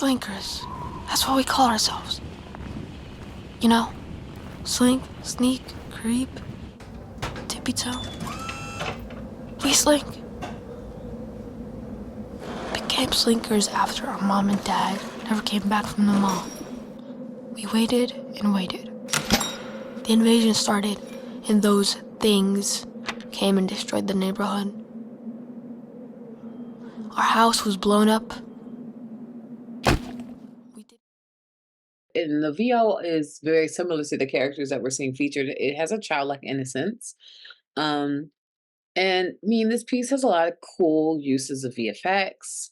Slinkers. That's what we call ourselves. You know, slink, sneak, creep, tippy toe. We slink. Became slinkers after our mom and dad never came back from the mall. We waited and waited. The invasion started, and those things came and destroyed the neighborhood. Our house was blown up. And the VO is very similar to the characters that we're seeing featured. It has a childlike innocence. And I mean, this piece has a lot of cool uses of VFX.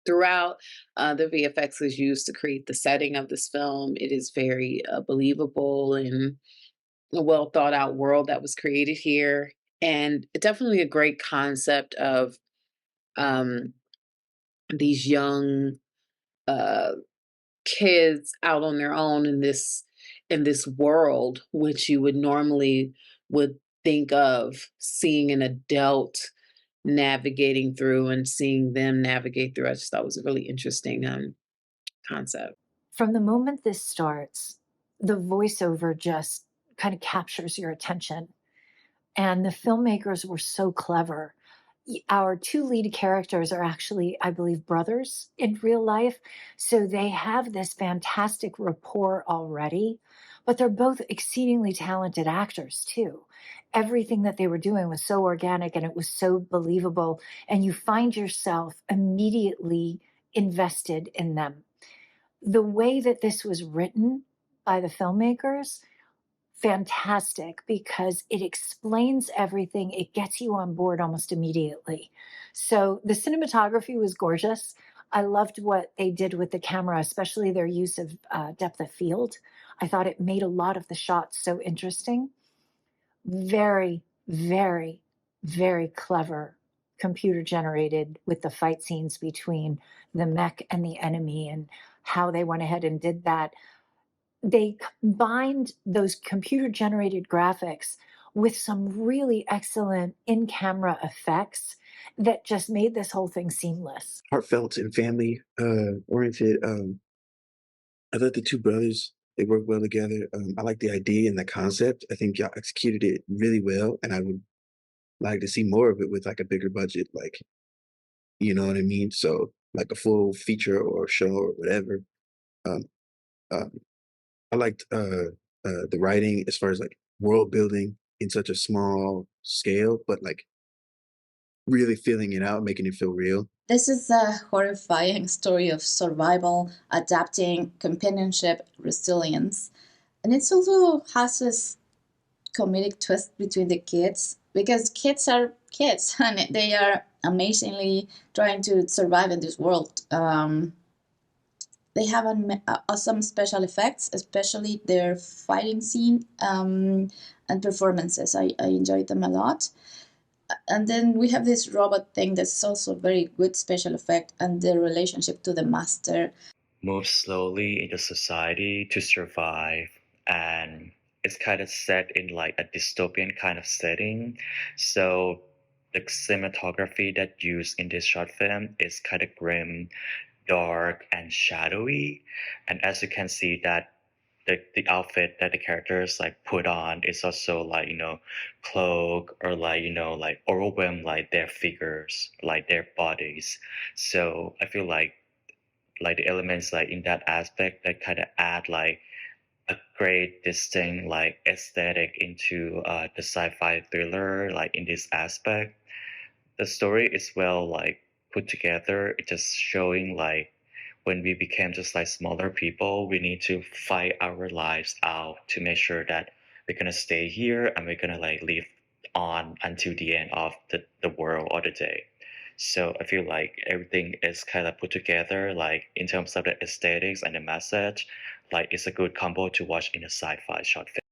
Throughout, the VFX is used to create the setting of this film. It is very believable and a well thought out world that was created here. And definitely a great concept of um, these young uh, kids out on their own in this world, which you would normally would think of seeing an adult navigating through and seeing them navigate through. I just thought it was a really interesting concept. From the moment this starts, the voiceover just kind of captures your attention. And the filmmakers were so clever. Our two lead characters are actually, I believe, brothers in real life. So they have this fantastic rapport already, but they're both exceedingly talented actors too. Everything that they were doing was so organic and it was so believable. And you find yourself immediately invested in them. The way that this was written by the filmmakers, fantastic, because it explains everything. It gets you on board almost immediately. So the cinematography was gorgeous. I loved what they did with the camera, especially their use of depth of field. I thought it made a lot of the shots so interesting. Very, very, very clever computer generated with the fight scenes between the mech and the enemy and how they went ahead and did that. They combined those computer generated graphics with some really excellent in-camera effects that just made this whole thing seamless. Heartfelt and family oriented. I thought the two brothers, they work well together. I like the idea and the concept. I think y'all executed it really well, and I would like to see more of it with like a bigger budget, like, you know what I mean? So like a full feature or show or whatever. Um, um, I liked the writing as far as like world building in such a small scale, but like really feeling it out, making it feel real. This is a horrifying story of survival, adapting, companionship, resilience. And it also has this comedic twist between the kids, because kids are kids and they are amazingly trying to survive in this world. They have awesome special effects, especially their fighting scene and performances. I enjoyed them a lot. And then we have this robot thing that's also very good special effect, and the relationship to the master. Move slowly into society to survive, and it's kind of set in like a dystopian kind of setting. So the cinematography that used in this short film is kind of grim, dark, and shadowy. And as you can see that the outfit that the characters like put on is also like, cloak or like, like overwhelm like their figures, like their bodies. So I feel like the elements like in that aspect that kind of add like a great distinct like aesthetic into the sci-fi thriller like in this aspect. The story is well like put together. It's just showing like when we became just like smaller people, we need to fight our lives out to make sure that we're gonna stay here and we're gonna like live on until the end of the world or the day. So I feel like everything is kind of put together, like in terms of the aesthetics and the message, like it's a good combo to watch in a sci-fi short film.